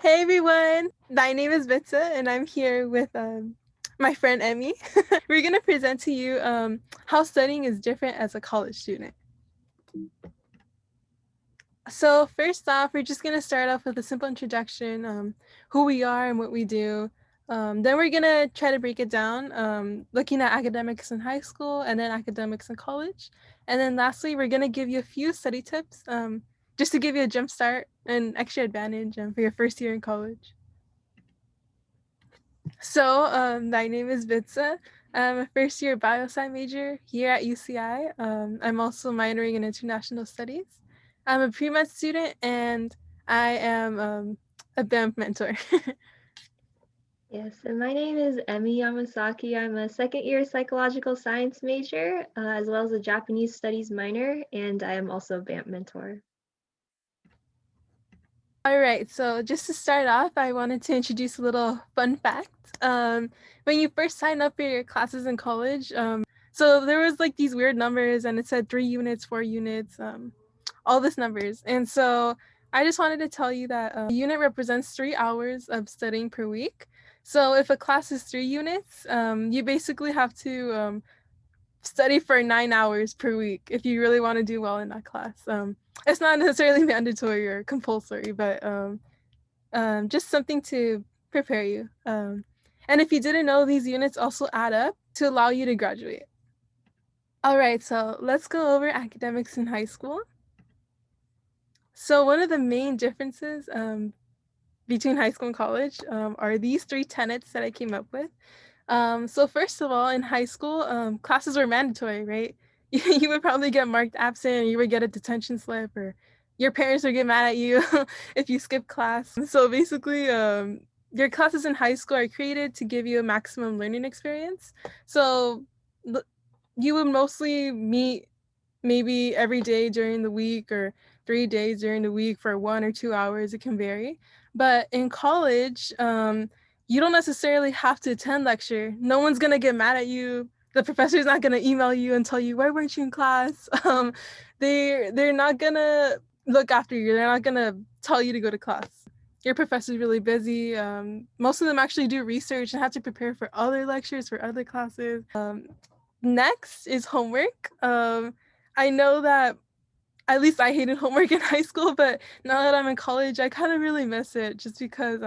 Hey everyone, my name is Vitsa and I'm here with my friend Emmy. We're going to present to you how studying is different as a college student. So first off, we're just going to start off with a simple introduction, who we are and what we do. Then we're going to try to break it down, looking at academics in high school and then academics in college. And then lastly, we're going to give you a few study tips just to give you a jump start and extra advantage for your first year in college. So, my name is Vitsa. I'm a first year biosci major here at UCI. I'm also minoring in international studies. I'm a pre-med student and I am a BAMP mentor. Yes, and my name is Emi Yamasaki. I'm a second year psychological science major, as well as a Japanese studies minor, and I am also a BAMP mentor. All right, so just to start off, I wanted to introduce a little fun fact. When you first sign up for your classes in college, so there was like these weird numbers and it said 3 units, 4 units, all these numbers. And so I just wanted to tell you that a unit represents 3 hours of studying per week. So if a class is 3 units, you basically have to study for 9 hours per week if you really want to do well in that class. It's not necessarily mandatory or compulsory, but just something to prepare you. And if you didn't know, these units also add up to allow you to graduate. All right, so let's go over academics in high school. So one of the main differences between high school and college are these three tenets that I came up with. So first of all, in high school, classes were mandatory, right? You would probably get marked absent, or you would get a detention slip, or your parents would get mad at you if you skip class. So basically, your classes in high school are created to give you a maximum learning experience. So you would mostly meet maybe every day during the week or 3 days during the week for 1 or 2 hours. It can vary. But in college, you don't necessarily have to attend lecture. No one's gonna get mad at you. The professor's not gonna email you and tell you why weren't you in class. They're not gonna look after you. They're not gonna tell you to go to class. Your professor's really busy. Most of them actually do research and have to prepare for other lectures for other classes. Next is homework. I know that at least I hated homework in high school, but now that I'm in college, I kind of really miss it just because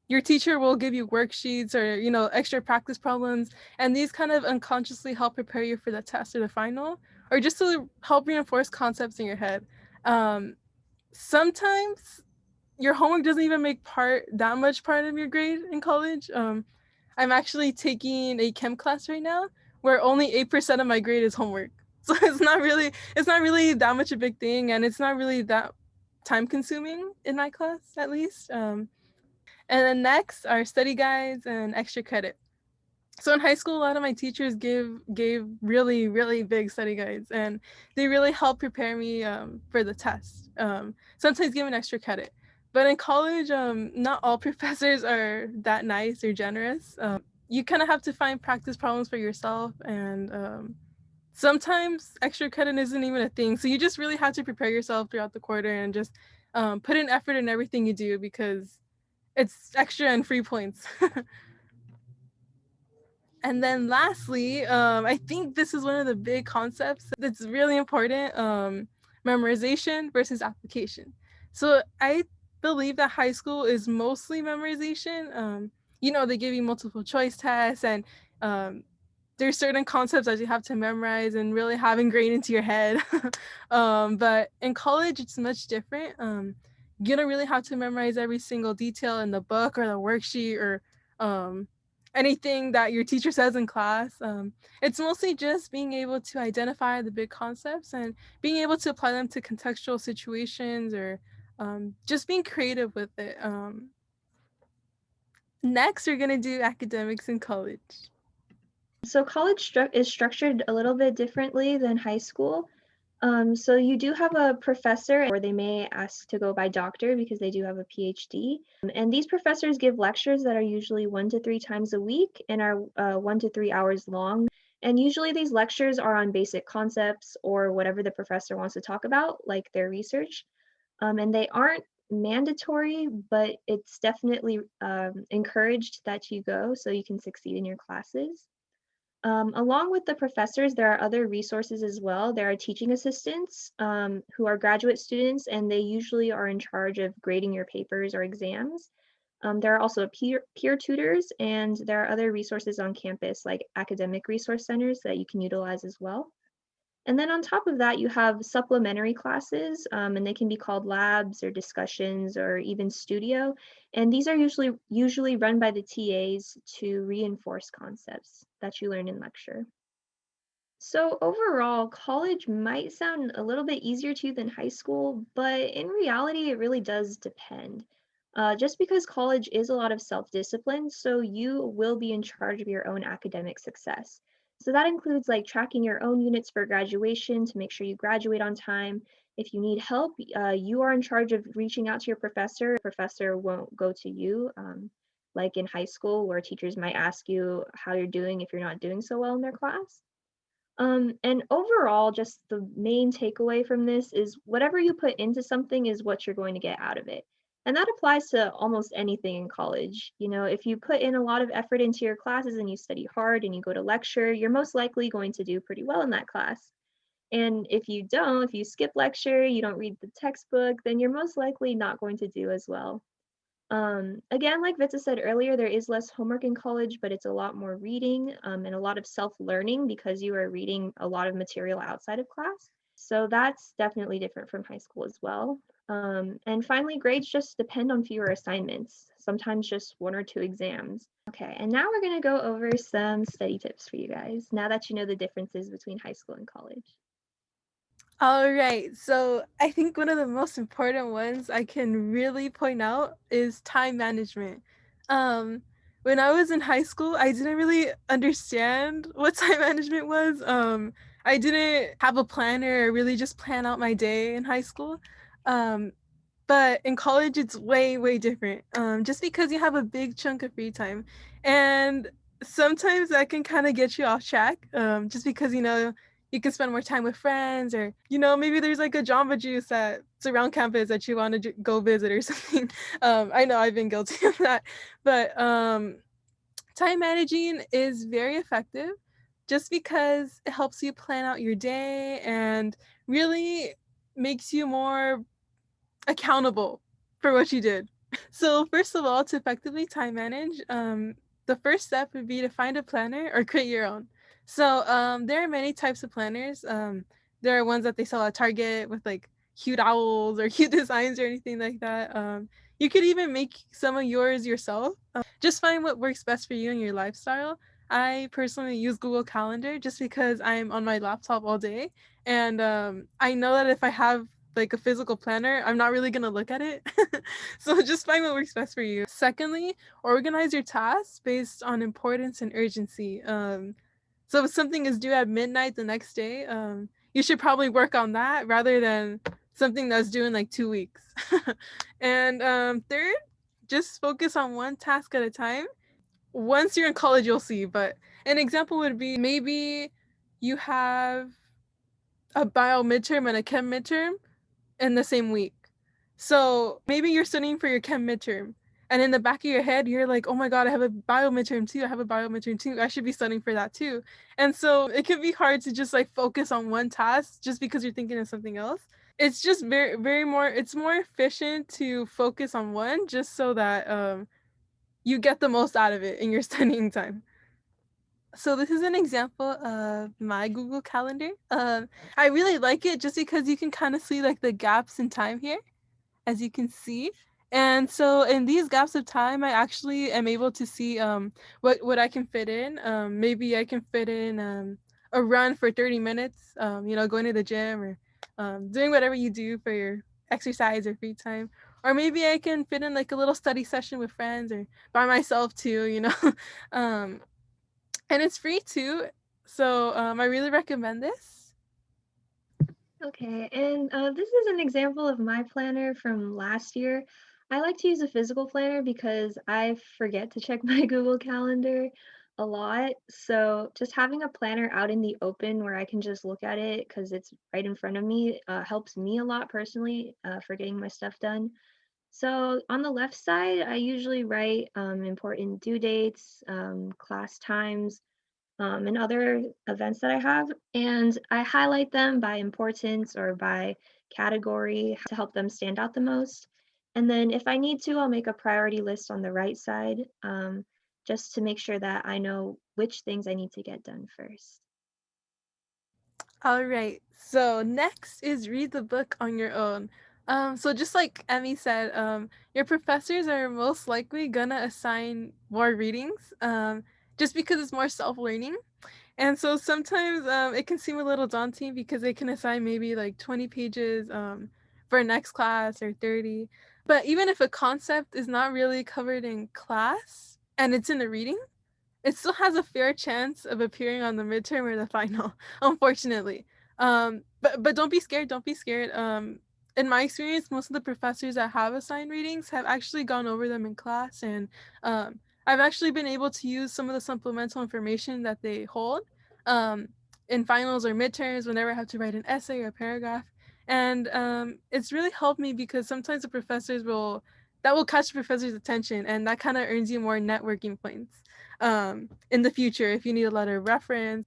your teacher will give you worksheets or extra practice problems, and these kind of unconsciously help prepare you for the test or the final, or just to help reinforce concepts in your head. Sometimes your homework doesn't even make that much part of your grade in college. I'm actually taking a chem class right now where only 8% of my grade is homework. So it's not really that much a big thing, and it's not really that time consuming in my class, at least. And then next are study guides and extra credit. So in high school, a lot of my teachers gave really, really big study guides, and they really helped prepare me for the test. Sometimes giving extra credit. But in college, not all professors are that nice or generous. You kind of have to find practice problems for yourself, and sometimes extra credit isn't even a thing. So you just really have to prepare yourself throughout the quarter and just put in effort in everything you do because it's extra and free points. And then lastly, I think this is one of the big concepts that's really important, memorization versus application. So I believe that high school is mostly memorization. They give you multiple choice tests, and there's certain concepts that you have to memorize and really have ingrained into your head. But in college, it's much different. You don't really have to memorize every single detail in the book or the worksheet or anything that your teacher says in class. It's mostly just being able to identify the big concepts and being able to apply them to contextual situations or just being creative with it. Next, we're going to do academics in college. So college is structured a little bit differently than high school. So you do have a professor, or they may ask to go by doctor because they do have a PhD. And these professors give lectures that are usually 1 to 3 times a week and are 1 to 3 hours long. And usually these lectures are on basic concepts or whatever the professor wants to talk about, like their research. And they aren't mandatory, but it's definitely encouraged that you go so you can succeed in your classes. Along with the professors, there are other resources as well. There are teaching assistants who are graduate students, and they usually are in charge of grading your papers or exams. There are also peer tutors, and there are other resources on campus like academic resource centers that you can utilize as well. And then on top of that, you have supplementary classes, and they can be called labs or discussions or even studio. And these are usually run by the TAs to reinforce concepts that you learn in lecture. So overall, college might sound a little bit easier to you than high school, but in reality, it really does depend. Just because college is a lot of self-discipline, so you will be in charge of your own academic success. So that includes like tracking your own units for graduation to make sure you graduate on time. If you need help, you are in charge of reaching out to your professor. Professor won't go to you, like in high school, where teachers might ask you how you're doing if you're not doing so well in their class. And overall, just the main takeaway from this is whatever you put into something is what you're going to get out of it. And that applies to almost anything in college. You know, if you put in a lot of effort into your classes and you study hard and you go to lecture, you're most likely going to do pretty well in that class. And if you don't, if you skip lecture, you don't read the textbook, then you're most likely not going to do as well. Again, like Vitsa said earlier, there is less homework in college, but it's a lot more reading and a lot of self-learning because you are reading a lot of material outside of class. So that's definitely different from high school as well. And finally, grades just depend on fewer assignments, sometimes just one or two exams. Okay, and now we're going to go over some study tips for you guys, now that you know the differences between high school and college. All right. So I think one of the most important ones I can really point out is time management. Um, when I was in high school, I didn't really understand what time management was. I didn't have a planner or really just plan out my day in high school. Um, but in college, it's way, way different. Just because you have a big chunk of free time. And sometimes that can kind of get you off track. Just because, you can spend more time with friends or, maybe there's like a Jamba Juice that's around campus that you want to go visit or something. I know I've been guilty of that. But time managing is very effective just because it helps you plan out your day and really makes you more accountable for what you did. So first of all, to effectively time manage, the first step would be to find a planner or create your own. So there are many types of planners. There are ones that they sell at Target with like cute owls or cute designs or anything like that. You could even make some of yours yourself. Just find what works best for you and your lifestyle. I personally use Google Calendar just because I'm on my laptop all day, and I know that if I have like a physical planner, I'm not really gonna look at it. So just find what works best for you. Secondly, organize your tasks based on importance and urgency. So if something is due at midnight the next day, you should probably work on that rather than something that's due in like 2 weeks. And third, just focus on one task at a time. Once you're in college, you'll see. But an example would be maybe you have a bio midterm and a chem midterm in the same week. So maybe you're studying for your chem midterm, and in the back of your head, you're like, oh my God, I have a bio midterm too. I have a bio midterm too. I should be studying for that too. And so it can be hard to just like focus on one task just because you're thinking of something else. It's just very, very more, it's more efficient to focus on one just so that you get the most out of it in your studying time. So this is an example of my Google Calendar. I really like it just because you can kind of see like the gaps in time here, as you can see. And so in these gaps of time, I actually am able to see what I can fit in. Maybe I can fit in a run for 30 minutes, going to the gym or doing whatever you do for your exercise or free time. Or maybe I can fit in like a little study session with friends or by myself too. um, and it's free too. So I really recommend this. Okay, and this is an example of my planner from last year. I like to use a physical planner because I forget to check my Google Calendar a lot. So just having a planner out in the open where I can just look at it because it's right in front of me helps me a lot personally for getting my stuff done. So on the left side, I usually write important due dates, class times, and other events that I have. And I highlight them by importance or by category to help them stand out the most. And then if I need to, I'll make a priority list on the right side, just to make sure that I know which things I need to get done first. All right. So next is read the book on your own. So just like Emmy said, your professors are most likely gonna assign more readings, just because it's more self-learning. And so sometimes it can seem a little daunting because they can assign maybe like 20 pages for next class or 30. But even if a concept is not really covered in class and it's in the reading, it still has a fair chance of appearing on the midterm or the final, unfortunately. But don't be scared. Don't be scared. In my experience, most of the professors that have assigned readings have actually gone over them in class, and I've actually been able to use some of the supplemental information that they hold um, in finals or midterms whenever I have to write an essay or a paragraph. And it's really helped me because sometimes the professors will that will catch the professor's attention, and that kind of earns you more networking points in the future if you need a letter of reference.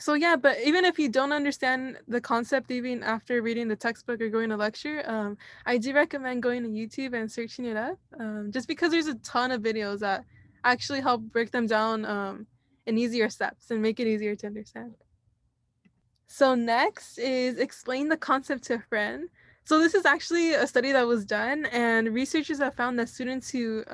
So yeah, but even if you don't understand the concept even after reading the textbook or going to lecture, I do recommend going to YouTube and searching it up, just because there's a ton of videos that actually help break them down in easier steps and make it easier to understand. So next is explain the concept to a friend. So this is actually a study that was done, and researchers have found that students who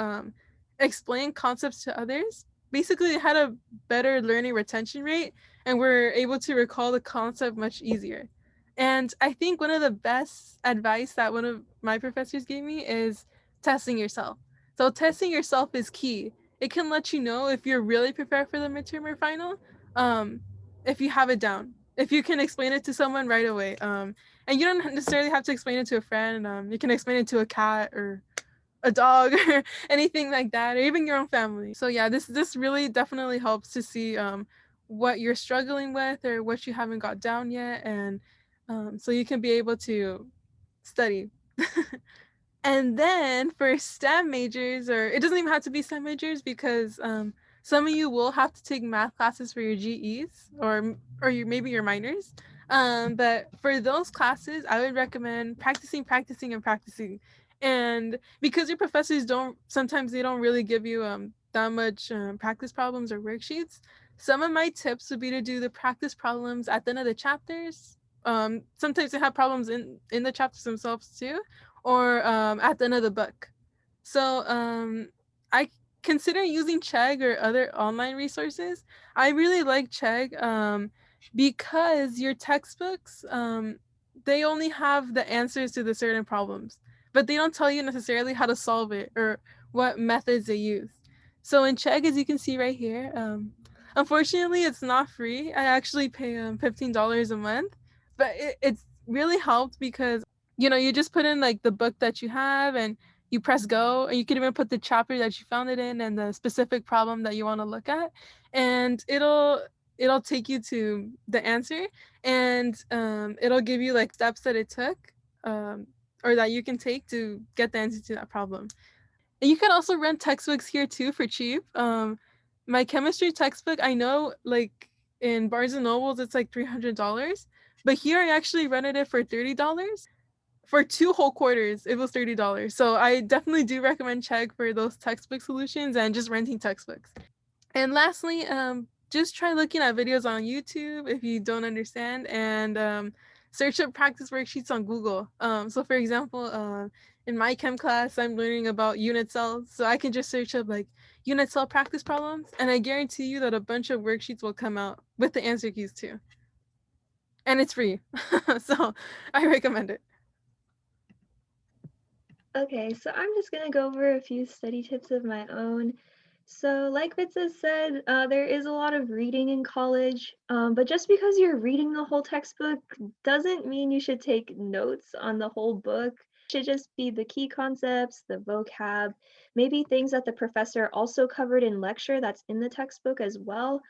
explain concepts to others basically had a better learning retention rate and were able to recall the concept much easier. And I think one of the best advice that one of my professors gave me is testing yourself. So testing yourself is key. It can let you know if you're really prepared for the midterm or final, um, if you have it down, if you can explain it to someone right away. And you don't necessarily have to explain it to a friend. You can explain it to a cat or a dog or anything like that, or even your own family. So yeah, this really definitely helps to see what you're struggling with or what you haven't got down yet, and so you can be able to study. And then for STEM majors, or it doesn't even have to be STEM majors because some of you will have to take math classes for your GEs or maybe your minors. But for those classes, I would recommend practicing, practicing, and practicing. And because your professors don't sometimes they don't really give you that much practice problems or worksheets. Some of my tips would be to do the practice problems at the end of the chapters. Sometimes they have problems in the chapters themselves too, or at the end of the book. So I consider using Chegg or other online resources. I really like Chegg because your textbooks, they only have the answers to the certain problems, but they don't tell you necessarily how to solve it or what methods they use. So in Chegg, as you can see right here, unfortunately, it's not free. I actually pay $15 a month, but it's really helped because you just put in like the book that you have and you press go, and you can even put the chapter that you found it in and the specific problem that you want to look at, and it'll take you to the answer, and it'll give you like steps that it took, um, or that you can take to get the answer to that problem. And you can also rent textbooks here too for cheap. My chemistry textbook, I know like in Barnes and Nobles it's like $300, but here I actually rented it for $30 for 2 whole quarters. It was $30. So I definitely do recommend Chegg for those textbook solutions and just renting textbooks. And lastly, just try looking at videos on YouTube if you don't understand, and search up practice worksheets on Google. So for example, in my chem class, I'm learning about unit cells, so I can just search up like unit cell practice problems, and I guarantee you that a bunch of worksheets will come out with the answer keys too. And it's free, so I recommend it. Okay, so I'm just gonna go over a few study tips of my own. So, like Vitsa said, there is a lot of reading in college, but just because you're reading the whole textbook doesn't mean you should take notes on the whole book. It should just be the key concepts, the vocab, maybe things that the professor also covered in lecture that's in the textbook as well.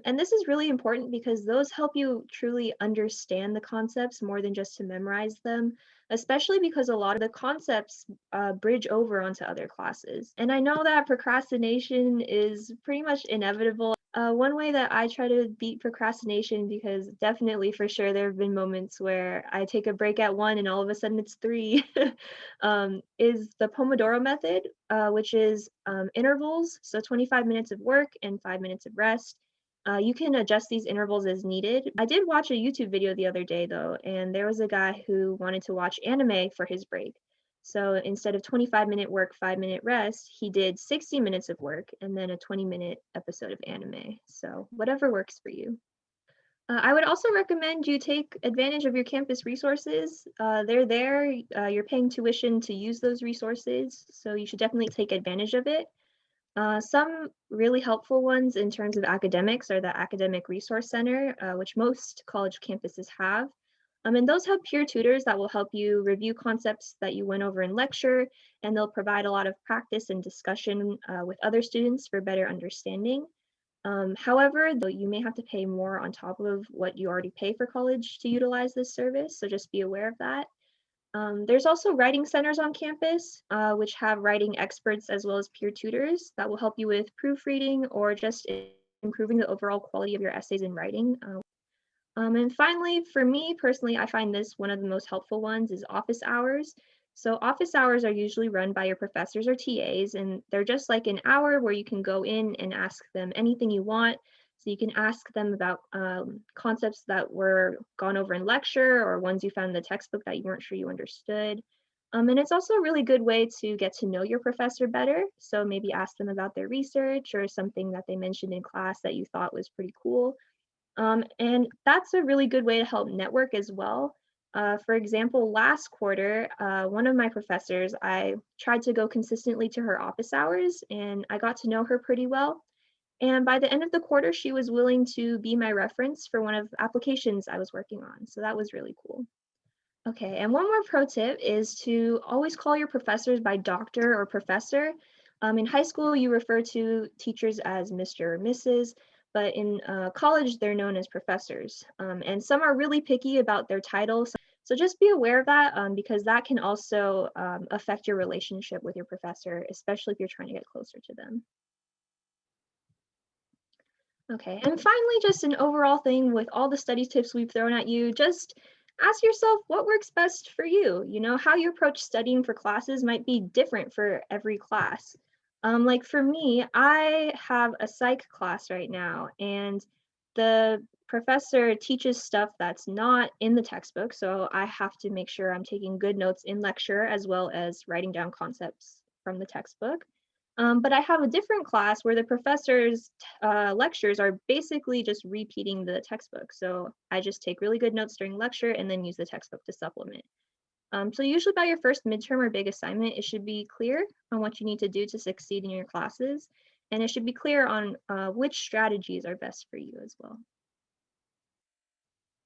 And this is really important because those help you truly understand the concepts more than just to memorize them, especially because a lot of the concepts bridge over onto other classes. And I know that procrastination is pretty much inevitable. One way that I try to beat procrastination, because definitely for sure there have been moments where I take a break at one and all of a sudden it's three, is the Pomodoro method, which is intervals, so 25 minutes of work and 5 minutes of rest. You can adjust these intervals as needed. I did watch a YouTube video the other day though, and there was a guy who wanted to watch anime for his break. So instead of 25-minute work, 5-minute rest, he did 60 minutes of work and then a 20-minute episode of anime. So whatever works for you. I would also recommend you take advantage of your campus resources. They're there. You're paying tuition to use those resources, so you should definitely take advantage of it. Some really helpful ones in terms of academics are the Academic Resource Center, which most college campuses have. And those have peer tutors that will help you review concepts that you went over in lecture, and they'll provide a lot of practice and discussion with other students for better understanding. However, though, you may have to pay more on top of what you already pay for college to utilize this service, so just be aware of that. There's also writing centers on campus, which have writing experts as well as peer tutors that will help you with proofreading or just improving the overall quality of your essays and writing. And finally, for me personally, I find this one of the most helpful ones is office hours. So office hours are usually run by your professors or TAs, and they're just like an hour where you can go in and ask them anything you want. So you can ask them about concepts that were gone over in lecture or ones you found in the textbook that you weren't sure you understood. And it's also a really good way to get to know your professor better. So maybe ask them about their research or something that they mentioned in class that you thought was pretty cool. And that's a really good way to help network as well. For example, last quarter, one of my professors, I tried to go consistently to her office hours and I got to know her pretty well. And by the end of the quarter, she was willing to be my reference for one of the applications I was working on. So that was really cool. Okay, and one more pro tip is to always call your professors by doctor or professor. In high school, you refer to teachers as Mr. or Mrs., but in college, they're known as professors. And some are really picky about their title. So just be aware of that because that can also affect your relationship with your professor, especially if you're trying to get closer to them. Okay, and finally, just an overall thing with all the study tips we've thrown at you, just ask yourself what works best for you. You know, how you approach studying for classes might be different for every class. Like for me, I have a psych class right now, and the professor teaches stuff that's not in the textbook, so I have to make sure I'm taking good notes in lecture as well as writing down concepts from the textbook. But I have a different class where the professor's lectures are basically just repeating the textbook. So I just take really good notes during lecture and then use the textbook to supplement. So usually by your first midterm or big assignment, it should be clear on what you need to do to succeed in your classes. And it should be clear on which strategies are best for you as well.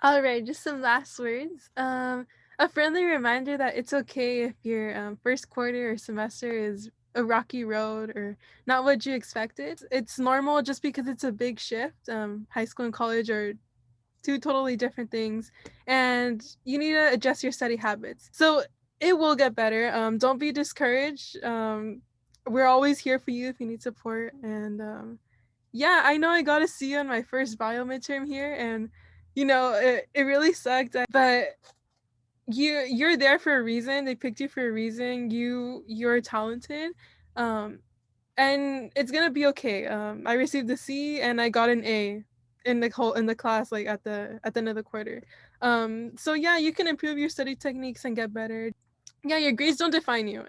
All right, just some last words. A friendly reminder that it's okay if your first quarter or semester is a rocky road or not what you expected. It's normal just because it's a big shift. High school and college are two totally different things, and you need to adjust your study habits. So it will get better. Don't be discouraged. We're always here for you if you need support. And yeah, I know I got to see you on my first bio midterm here, and it really sucked, but you're there for a reason. They picked you for a reason. You're talented, um, and it's gonna be okay. I received a C and I got an A in the class, like at the end of the quarter. So yeah, you can improve your study techniques and get better. Yeah, your grades don't define you.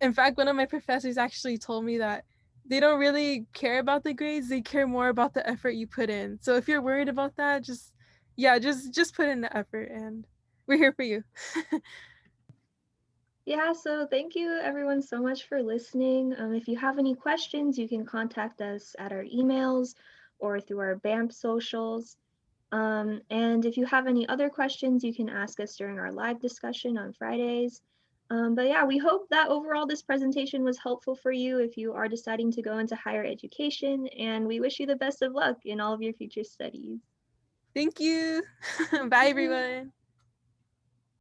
In fact, one of my professors actually told me that they don't really care about the grades, they care more about the effort you put in. So if you're worried about that, just put in the effort, and we're here for you. Yeah, so thank you everyone so much for listening. If you have any questions, you can contact us at our emails or through our BAMP socials. And if you have any other questions, you can ask us during our live discussion on Fridays. But yeah, we hope that overall this presentation was helpful for you if you are deciding to go into higher education, and we wish you the best of luck in all of your future studies. Thank you. Bye, Thank you. everyone.